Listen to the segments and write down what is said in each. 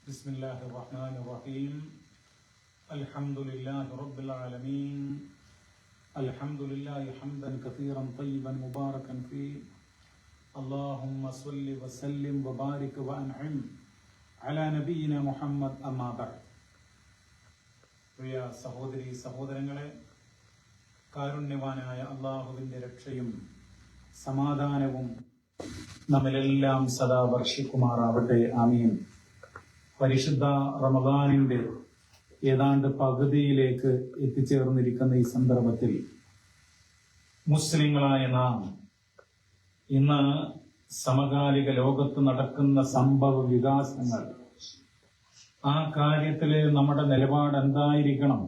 بسم الله الرحمن الرحيم الحمد لله رب العالمين الحمد لله حمدا كثيرا طيبا مباركا فيه اللهم صل وسلم وبارك وأنعم على نبينا محمد أما بعد. പ്രിയ സഹോദരി സഹോദരങ്ങളെ, കാരുണ്യവാനായ അല്ലാഹുവിന്റെ രക്ഷയും സമാധാനവും നമ്മിലെല്ലാം സദാ വർഷിക്കുമാറാവട്ടെ. ആമീൻ. പരിശുദ്ധ റമദാനിന്റെ ഏതാണ്ട് പകുതിയിലേക്ക് എത്തിച്ചേർന്നിരിക്കുന്ന ഈ സന്ദർഭത്തിൽ മുസ്ലിങ്ങളായ നാം ഇന്ന് സമകാലിക ലോകത്ത് നടക്കുന്ന സംഭവ വികാസങ്ങൾ, ആ കാര്യത്തില് നമ്മുടെ നിലപാട് എന്തായിരിക്കണം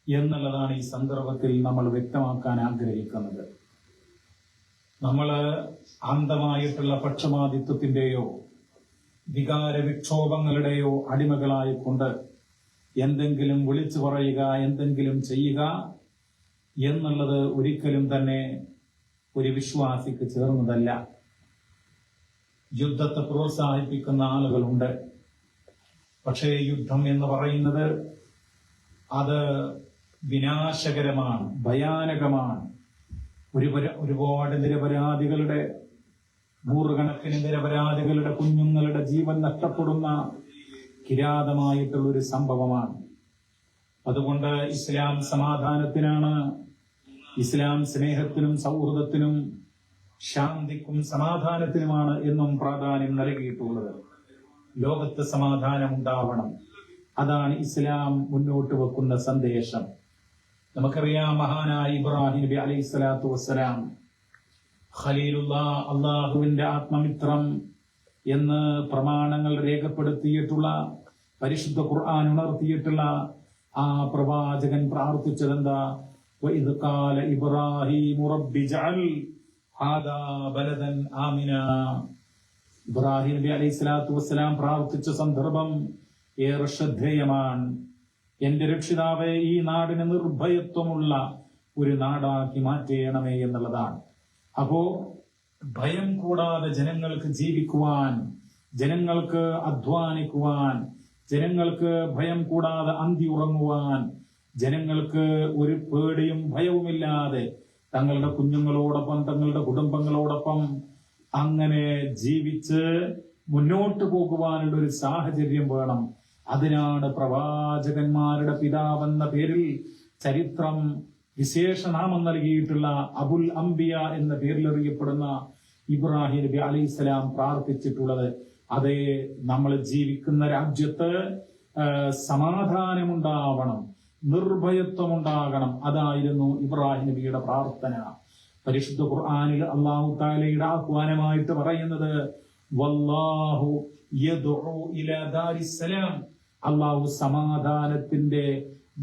എന്നുള്ളതാണ് ഈ സന്ദർഭത്തിൽ നമ്മൾ വ്യക്തമാക്കാൻ ആഗ്രഹിക്കുന്നത്. നമ്മള് അന്ധമായിട്ടുള്ള പക്ഷപാതിത്വത്തിന്റെയോ വികാര വിക്ഷോഭങ്ങളുടെയോ അടിമകളായിക്കൊണ്ട് എന്തെങ്കിലും വിളിച്ചു പറയുക, എന്തെങ്കിലും ചെയ്യുക എന്നുള്ളത് ഒരിക്കലും തന്നെ ഒരു വിശ്വാസിക്ക് ചേർന്നതല്ല. യുദ്ധത്തെ പ്രോത്സാഹിപ്പിക്കുന്ന ആളുകളുണ്ട്. പക്ഷേ യുദ്ധം എന്ന് പറയുന്നത് അത് വിനാശകരമാണ്, ഭയാനകമാണ്. ഒരുപാട് നിരപരാധികളുടെ, നൂറുകണക്കിന് നിരപരാധികളുടെ കുഞ്ഞുങ്ങളുടെ ജീവൻ നഷ്ടപ്പെടുന്ന കിരാതമായിട്ടുള്ള ഒരു സംഭവമാണ്. അതുകൊണ്ട് ഇസ്ലാം സമാധാനത്തിനാണ്, ഇസ്ലാം സ്നേഹത്തിനും സൗഹൃദത്തിനും ശാന്തിക്കും സമാധാനത്തിനുമാണ് എന്നും പ്രാധാന്യം നൽകിയിട്ടുള്ളത്. ലോകത്ത് സമാധാനം ഉണ്ടാവണം, അതാണ് ഇസ്ലാം മുന്നോട്ട് വെക്കുന്ന സന്ദേശം. നമുക്കറിയാം, മഹാനായ ഇബ്രാഹിം നബി അലൈഹി സ്വലാത്തു വസ്സലാം, ഖലീലുല്ലാ, അള്ളാഹുവിന്റെ ആത്മമിത്രം എന്ന് പ്രമാണങ്ങൾ രേഖപ്പെടുത്തിയിട്ടുള്ള, പരിശുദ്ധ ഖുർആൻ ഉണർത്തിയിട്ടുള്ള ആ പ്രവാചകൻ പ്രാർത്ഥിച്ചതെന്താ? വഇദ് ഖാല ഇബ്രാഹീമു റബ്ബി ജഅൽ ഹാദാ ബലദൻ ആമിന. ഇബ്രാഹിം നബി അലൈഹി സ്വലാത്തു വസ്സലാം പ്രാർത്ഥിച്ച സന്ദർഭം ഏറെ ശ്രദ്ധേയമാണ്. എന്റെ രക്ഷിതാവെ, ഈ നാടിന് നിർഭയത്വമുള്ള ഒരു നാടാക്കി മാറ്റേണമേ എന്നുള്ളതാണ്. അപ്പോ ഭയം കൂടാതെ ജനങ്ങൾക്ക് ജീവിക്കുവാൻ, ജനങ്ങൾക്ക് അധ്വാനിക്കുവാൻ, ജനങ്ങൾക്ക് ഭയം കൂടാതെ അന്തി ഉറങ്ങുവാൻ, ജനങ്ങൾക്ക് ഒരു പേടിയും ഭയവുമില്ലാതെ തങ്ങളുടെ കുഞ്ഞുങ്ങളോടൊപ്പം, തങ്ങളുടെ കുടുംബങ്ങളോടൊപ്പം അങ്ങനെ ജീവിച്ച് മുന്നോട്ട് പോകുവാനുള്ള ഒരു സാഹചര്യം വേണം. അതിനാണ് പ്രവാചകന്മാരുടെ പിതാവെന്ന പേരിൽ ചരിത്രം വിശേഷനാമം നൽകിയിട്ടുള്ള അബുൽ അംബിയ എന്ന പേരിൽ അറിയപ്പെടുന്ന ഇബ്രാഹിം നബി അലൈഹിസ്സലാം പ്രാർത്ഥിച്ചിട്ടുള്ളത്. അതേ, നമ്മൾ ജീവിക്കുന്ന രാജ്യത്ത് സമാധാനമുണ്ടാവണം, നിർഭയത്വമുണ്ടാകണം. അതായിരുന്നു ഇബ്രാഹിം നബിയുടെ പ്രാർത്ഥന. പരിശുദ്ധ ഖുർആനിൽ അല്ലാഹു തആലയുടെ ആഹ്വാനമായിട്ട് പറയുന്നത് വല്ലാഹു യദ്ഉ ഇലാ ദാരിസ്സലാം, അല്ലാഹു സമാധാനത്തിന്റെ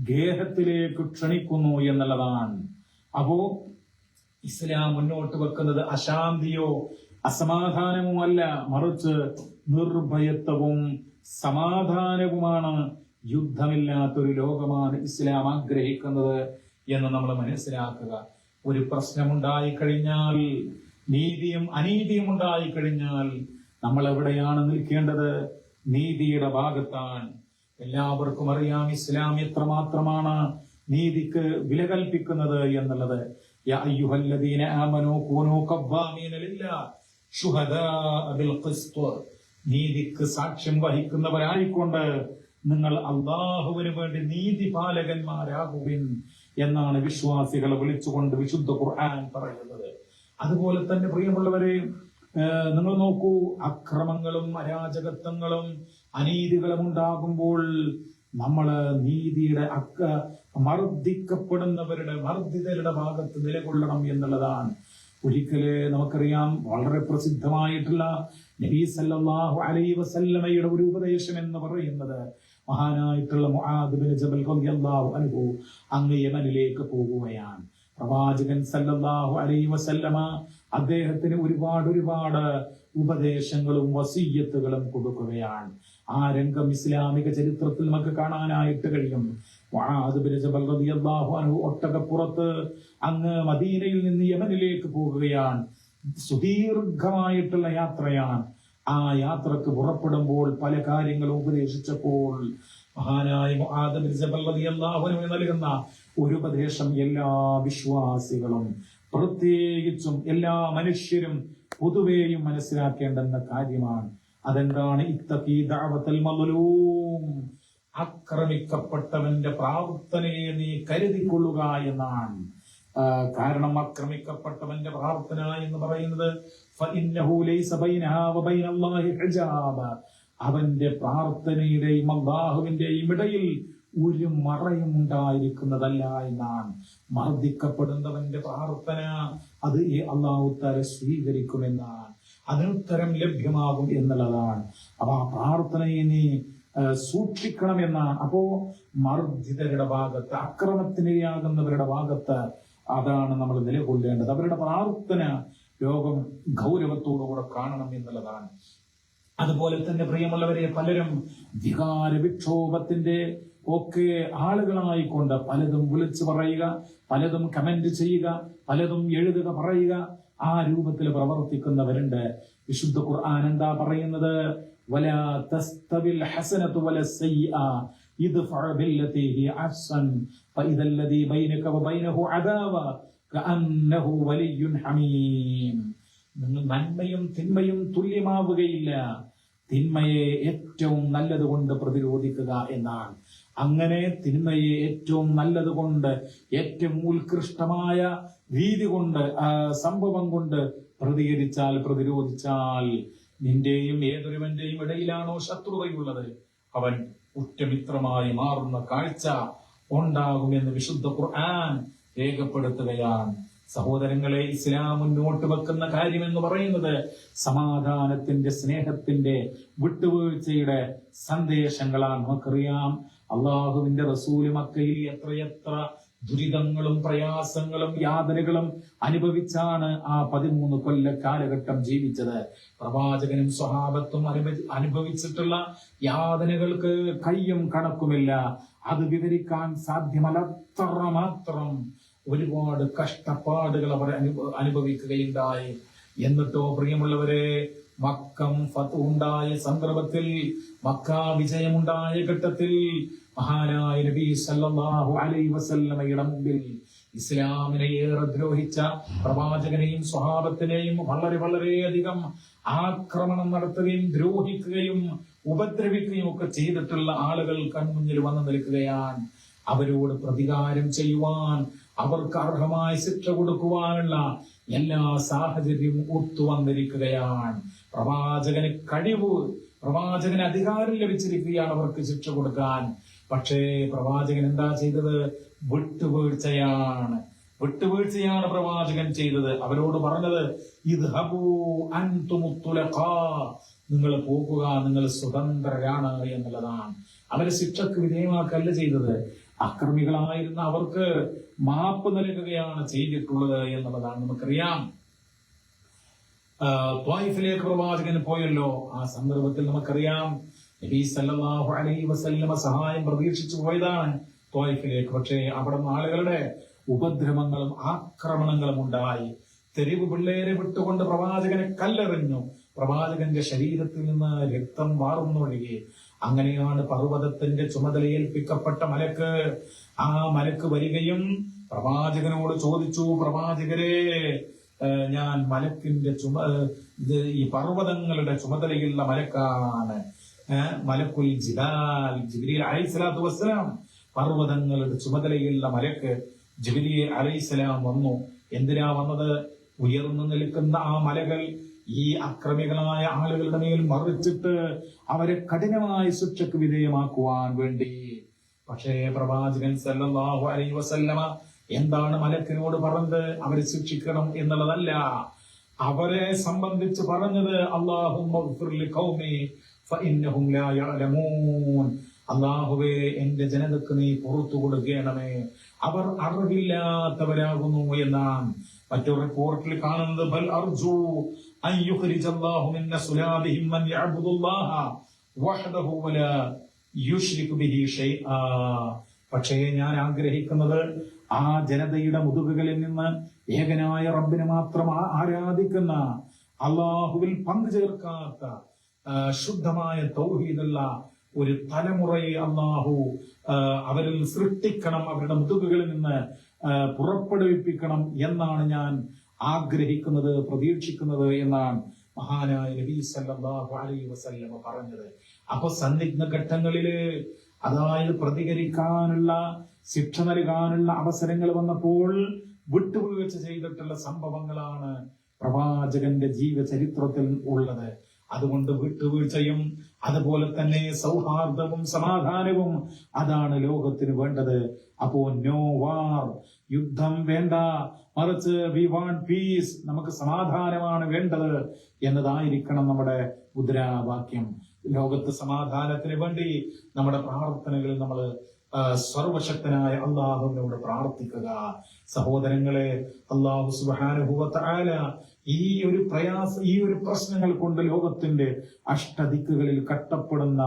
ഗേഹത്തിലേക്ക് ക്ഷണിക്കുന്നു എന്നുള്ളതാണ്. അപ്പോ ഇസ്ലാം മുന്നോട്ട് വെക്കുന്നത് അശാന്തിയോ അസമാധാനമോ അല്ല, മറിച്ച് നിർഭയത്വവും സമാധാനവുമാണ്. യുദ്ധമില്ലാത്തൊരു ലോകമാണ് ഇസ്ലാം ആഗ്രഹിക്കുന്നത് എന്ന് നമ്മൾ മനസ്സിലാക്കുക. ഒരു പ്രശ്നമുണ്ടായിക്കഴിഞ്ഞാൽ, നീതിയും അനീതിയും ഉണ്ടായിക്കഴിഞ്ഞാൽ നമ്മൾ എവിടെയാണ് നിൽക്കേണ്ടത്? നീതിയുടെ ഭാഗത്താണ്. എല്ലാവർക്കും അറിയാം ഇസ്ലാം എത്രമാത്രമാണ് നീതിക്ക് വില കൽപ്പിക്കുന്നത് എന്നുള്ളത്. യാ അയ്യുഹല്ലദീന ആമനൂ കൂനൂ ഖവ്വാമീന ലില്ലാഹ് ശുഹദാഅ ബിൽ ഖിസ്ത്, നീതിക്ക് സാക്ഷ്യം വഹിക്കുന്നവരായിക്കൊണ്ട് നിങ്ങൾ അല്ലാഹുവിന് വേണ്ടി നീതിപാലകന്മാരാകുവിൻ എന്നാണ് വിശ്വാസികളെ വിളിച്ചുകൊണ്ട് വിശുദ്ധ ഖുർആൻ പറയുന്നത്. അതുപോലെ തന്നെ പ്രിയമുള്ളവരെ, നിങ്ങൾ നോക്കൂ, അക്രമങ്ങളും അരാജകത്വങ്ങളും അനീതികളും ഉണ്ടാകുമ്പോൾ നമ്മള് നീതിയുടെ മർദ്ദിക്കപ്പെടുന്നവരുടെ, മർദ്ദിതരുടെ ഭാഗത്ത് നിലകൊള്ളണം എന്നുള്ളതാണ്. ഒരിക്കല് നമുക്കറിയാം, വളരെ പ്രസിദ്ധമായിട്ടുള്ള നബി സല്ലല്ലാഹു അലൈഹി വസല്ലമയുടെ ഒരു ഉപദേശം എന്ന് പറയുന്നത്, മഹാനായിട്ടുള്ള മുആദ് ബിൻ ജബൽ റളിയല്ലാഹു അൻഹു അങ്ങ് യമനിലേക്ക് പോകുകയാണ്. പ്രവാചകൻ സല്ലല്ലാഹു അലൈഹി വസല്ലമ അദ്ദേഹത്തിന് ഒരുപാട് ഉപദേശങ്ങളും വസിയ്യത്തുകളും കൊടുക്കുകയാണ്. ആ രംഗം ഇസ്ലാമിക ചരിത്രത്തിൽ നമുക്ക് കാണാനായിട്ട് കഴിയും. മുആദ് ബിൻ ജബൽ റളിയല്ലാഹു അൻഹു ഒട്ടകപ്പുറത്ത് അങ്ങ് മദീനയിൽ നിന്ന് യമനിലേക്ക് പോകുകയാണ്. സുദീർഘമായിട്ടുള്ള യാത്രയാണ്. ആ യാത്രക്ക് പുറപ്പെടുമ്പോൾ പല കാര്യങ്ങളും ഉപദേശിച്ചപ്പോൾ മഹാനായ മുആദ് ബിൻ ജബൽ റളിയല്ലാഹു അൻഹു നൽകുന്ന ഒരു ഉപദേശം എല്ലാ വിശ്വാസികളും പ്രത്യേകിച്ചും എല്ലാ മനുഷ്യരും പൊതുവേയും മനസ്സിലാക്കേണ്ടെന്ന കാര്യമാണ്. അതെന്താണ്? ഇത്തഖീ ദഅവത്തൽ മദ്ലൂം, ആക്രമിക്കപ്പെട്ടവന്റെ പ്രാർത്ഥനയെ നീ കരുതിക്കൊള്ളുക എന്നാണ്. കാരണം ആക്രമിക്കപ്പെട്ടവന്റെ പ്രാർത്ഥന എന്ന് പറയുന്നത് ഫഇന്നഹു ലൈസ ബൈനഹാ വബൈനല്ലാഹി ഹിജാബ്, അവന്റെ പ്രാർത്ഥനയുടെയും അല്ലാഹുവിന്റെയും ഇടയിൽ ഒരു മറയും ഉണ്ടായിരിക്കുന്നതല്ല എന്നാണ്. മർദ്ദിക്കപ്പെടുന്നവന്റെ പ്രാർത്ഥന അത് അല്ലാഹു തആല സ്വീകരിക്കുമെന്നാണ്, അതിനുത്തരം ലഭ്യമാകും എന്നുള്ളതാണ്. അപ്പൊ ആ പ്രാർത്ഥനയെ നീ സൂക്ഷിക്കണമെന്നാണ്. അപ്പോ മർദ്ദിതരുടെ ഭാഗത്ത്, അക്രമത്തിനിരയാകുന്നവരുടെ ഭാഗത്ത് അതാണ് നമ്മൾ നിലകൊള്ളേണ്ടത്. അവരുടെ പ്രാർത്ഥന ലോകം ഗൗരവത്തോടുകൂടെ കാണണം എന്നുള്ളതാണ്. അതുപോലെ തന്നെ പ്രിയമുള്ളവരെ, പലരും വികാര വിക്ഷോഭത്തിന്റെ ഒക്കെ ആളുകളായിക്കൊണ്ട് പലതും വിളിച്ചു പറയുക, പലതും കമന്റ് ചെയ്യുക, പലതും എഴുതുക, പറയുക, ആ രൂപത്തിൽ പ്രവർത്തിക്കുന്നവരുണ്ട്. വിശുദ്ധ ഖുർആൻ എന്താ പറയുന്നത്? വലാ തസ്തവിൽ ഹസനതു വലസ്സയ്യിഅ ഇദ്ഫഅ ബില്ലതി ഹി അഹ്സൻ ഫഇദല്ലദീ ബൈനക വബൈനഹു അദാവ കഅന്നഹു വലിയ്യുൻ ഹമീം. നന്മയും തിന്മയും തുല്യമാവുകയില്ല, തിന്മയെ ഏറ്റവും നല്ലത് കൊണ്ട് പ്രതിരോധിക്കുക എന്നാണ്. അങ്ങനെ തിന്മയെ ഏറ്റവും നല്ലത് കൊണ്ട്, ഏറ്റവും ഉത്കൃഷ്ടമായ രീതി കൊണ്ട്, സംഭവം കൊണ്ട് പ്രതികരിച്ചാൽ, പ്രതിരോധിച്ചാൽ, നിന്റെയും ഏതൊരുവന്റെയും ഇടയിലാണോ ശത്രുതയുള്ളത് അവൻ ഉറ്റമിത്രമായി മാറുന്ന കാഴ്ച ഉണ്ടാകുമെന്ന് വിശുദ്ധ ഖുർആൻ രേഖപ്പെടുത്തുകയാണ്. സഹോദരങ്ങളെ, ഇസ്ലാം മുന്നോട്ട് വെക്കുന്ന കാര്യം എന്ന് പറയുന്നത് സമാധാനത്തിന്റെ, സ്നേഹത്തിന്റെ, വിട്ടുവീഴ്ചയുടെ സന്ദേശങ്ങളാണ്. നമുക്കറിയാം, അള്ളാഹുവിന്റെ റസൂല് മക്കയിൽ എത്രയെത്ര ദുരിതങ്ങളും പ്രയാസങ്ങളും യാതനകളും അനുഭവിച്ചാണ് ആ 13 കൊല്ല കാലഘട്ടം ജീവിച്ചത്. പ്രവാചകനും സ്വഹാബത്തും അനുഭവിച്ചിട്ടുള്ള യാതനകൾക്ക് കയ്യും കണക്കുമില്ല, അത് വിവരിക്കാൻ സാധ്യമല്ല. അത്രമാത്രം ഒരുപാട് കഷ്ടപ്പാടുകൾ അവർ അനുഭവിക്കുകയുണ്ടായി. എന്നിട്ടോ പ്രിയമുള്ളവരെ, മക്കം ഫത്ഹ് ഉണ്ടായ സന്ദർഭത്തിൽ, മക്ക വിജയമുണ്ടായ ഘട്ടത്തിൽ മഹാനായ നബി സല്ലല്ലാഹു അലൈഹി വസല്ലമയുടെ മുമ്പിൽ ഇസ്ലാമിനെ ഏറെ ദ്രോഹിച്ച പ്രവാചകനെയും സ്വഹാബത്തിനെയും വളരെയധികം ആക്രമണം നടത്തുകയും ദ്രോഹിക്കുകയും ഉപദ്രവിക്കുകയും ഒക്കെ ചെയ്തിട്ടുള്ള ആളുകൾ കൺമുന്നിൽ വന്നു നിൽക്കുകയാണ്. അവരോട് പ്രതികാരം ചെയ്യുവാൻ, അവർക്ക് അർഹമായ ശിക്ഷ കൊടുക്കുവാനുള്ള എല്ലാ സാഹചര്യവും ഒത്തുവന്നിരിക്കുകയാണ്. പ്രവാചകന് കഴിവ്, പ്രവാചകന് അധികാരം ലഭിച്ചിരിക്കുകയാണ് അവർക്ക് ശിക്ഷ കൊടുക്കാൻ. പക്ഷേ പ്രവാചകൻ എന്താ ചെയ്തത്? വിട്ടുവീഴ്ചയാണ് പ്രവാചകൻ ചെയ്തത്. അവരോട് പറഞ്ഞത് ഇദ്ഹബൂ അൻതുമുത് തുലഖാ, നിങ്ങൾ പോകുക, നിങ്ങൾ സ്വതന്ത്രരാണ് എന്നുള്ളതാണ്. അവരെ ശിക്ഷക്ക് വിധേയമാക്കല്ല ചെയ്തത്. അക്രമികളായിരുന്ന അവർക്ക് മാപ്പ് നൽകുകയാണ് ചെയ്തിട്ടുള്ളത് എന്നുള്ളതാണ്. നമുക്കറിയാം, ത്വായിഫിലേക്ക് പ്രവാചകൻ പോയല്ലോ. ആ സന്ദർഭത്തിൽ നമുക്കറിയാം, നബി സല്ലല്ലാഹു അലൈഹി വസല്ലമ സഹായം പ്രതീക്ഷിച്ചു പോയതാണ് ത്വായിഫിലേക്ക്. പക്ഷേ അവിടെ ആളുകളുടെ ഉപദ്രവങ്ങളും ആക്രമണങ്ങളും ഉണ്ടായി. തെരുവ് പിള്ളേരെ വിട്ടുകൊണ്ട് പ്രവാചകനെ കല്ലെറിഞ്ഞു. പ്രവാചകന്റെ ശരീരത്തിൽ നിന്ന് രക്തം വാർന്നൊഴുകി. അങ്ങനെയാണ് പർവ്വതത്തിന്റെ ചുമതലയേൽപ്പിക്കപ്പെട്ട മലക്ക്, ആ മലക്ക് വരികയും പ്രവാചകനോട് ചോദിച്ചു, പ്രവാചകരെ, ഞാൻ മലക്കിന്റെ ഈ പർവ്വതങ്ങളുടെ ചുമതലയുള്ള മലക്കാണ്, മലക്കുൽ ജിബാൽ, ജിബ്രീൽ അലൈഹിസ്സലാത്തു വസ്സലാം, പർവ്വതങ്ങളുടെ ചുമതലയുള്ള മലക്ക് ജിബ്രീൽ അലൈഹിസ്സലാം വന്നു. എന്തിനാ വന്നത്? ഉയർന്നു നിൽക്കുന്ന ആ മലകൾ ഈ അക്രമികളായ ആളുകളുടെ മേൽ മറിച്ചിട്ട് അവരെ കഠിനമായ ശിക്ഷയ്ക്ക് വിധേയമാക്കുവാൻ വേണ്ടി. പക്ഷേ പ്രവാചകൻ സല്ലല്ലാഹു അലൈഹി വസല്ലമ എന്താണ് മലക്കിനോട് പറഞ്ഞത്? അവരെ ശിക്ഷിക്കണം എന്നുള്ളതല്ല. അവരെ സംബന്ധിച്ച് പറഞ്ഞത് അല്ലാഹുമ്മ ഗ്ഫിർ ലിഖൗമി ഫഇന്നഹും ലാ യഅലമൂൻ, അല്ലാഹുവേ, എന്റെ ജനതക്ക് നീ പുറത്തു കൊടുക്കണമേ, അവർ അറിവില്ലാത്തവരാകുന്നു എന്നാണ്. മറ്റൊരു റിപ്പോർട്ടിൽ കാണുന്നത് ബൽ അർജു അൻ യുഖ്രിജല്ലാഹു മിൻ സുലാബിഹിം മൻ യഅബ്ദുല്ലാഹ വഹ്ദഹു വലാ യുശ്രികു ബിഹി ഷൈആ. പക്ഷേ ഞാൻ ആഗ്രഹിക്കുന്നത് ആ ജനതയുടെ മുതുകുകളിൽ നിന്ന് ഏകനായ റബ്ബിനെ മാത്രം ആരാധിക്കുന്ന, അള്ളാഹുവിൽ പങ്കു ചേർക്കാത്ത, ശുദ്ധമായ തൗഹീദുള്ള ഒരു തലമുറയെ അള്ളാഹു അവരിൽ സൃഷ്ടിക്കണം, അവരുടെ മുതുകുകളിൽ നിന്ന് പുറപ്പെടുവിപ്പിക്കണം എന്നാണ് ഞാൻ ആഗ്രഹിക്കുന്നത്, പ്രതീക്ഷിക്കുന്നത് എന്നാണ് മഹാനായ നബി സല്ലല്ലാഹു അലൈഹി വസല്ലം പറഞ്ഞത്. അപ്പൊ സന്ദിഗ്ധ ഘട്ടങ്ങളില്, അതായത് പ്രതികരിക്കാനുള്ള, ശിക്ഷ നൽകാനുള്ള അവസരങ്ങൾ വന്നപ്പോൾ വിട്ടുവീഴ്ച ചെയ്തിട്ടുള്ള സംഭവങ്ങളാണ് പ്രവാചകന്റെ ജീവചരിത്രത്തിൽ ഉള്ളത്. അതുകൊണ്ട് വിട്ടുവീഴ്ചയും അതുപോലെ തന്നെ സൗഹാർദ്ദവും സമാധാനവും അതാണ് ലോകത്തിന് വേണ്ടത്. അപ്പോ നോ വാർ, യുദ്ധം വേണ്ട, മറിച്ച് വി വാണ്ട് പീസ്, നമുക്ക് സമാധാനമാണ് വേണ്ടത് എന്നതായിരിക്കണം നമ്മുടെ മുദ്രാവാക്യം. ലോകത്ത് സമാധാനത്തിന് വേണ്ടി നമ്മുടെ പ്രാർത്ഥനകളിൽ നമ്മൾ സർവശക്തനായ അള്ളാഹുവിനോട് പ്രാർത്ഥിക്കുക. സഹോദരങ്ങളെ, അള്ളാഹു സുബ്ഹാനഹു വ തആല ഈ ഒരു പ്രശ്നങ്ങൾ കൊണ്ട് ലോകത്തിന്റെ അഷ്ടദിക്കുകളിൽ കട്ടപ്പെടുന്ന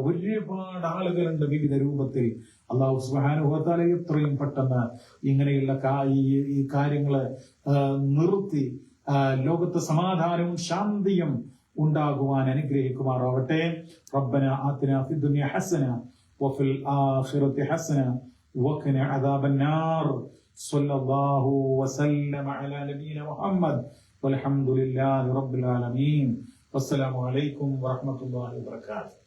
ഒരുപാട് ആളുകളുണ്ട് വിവിധ രൂപത്തിൽ. അള്ളാഹു സുബ്ഹാനഹു വ തആല എത്രയും പെട്ടെന്ന് ഇങ്ങനെയുള്ള ഈ കാര്യങ്ങള് നിർത്തി ലോകത്ത് സമാധാനവും ശാന്തിയും ഉണ്ടാകുവാൻ അനുഗ്രഹിക്കുമാറാവട്ടെ. റബ്ബന ആതിനാ ഫിദ്ദുനിയ ഹസന وفي الآخرة حسنة وقنا عذاب النار. صلى الله وسلم على نبينا محمد والحمد لله رب العالمين. والسلام عليكم ورحمة الله وبركاته.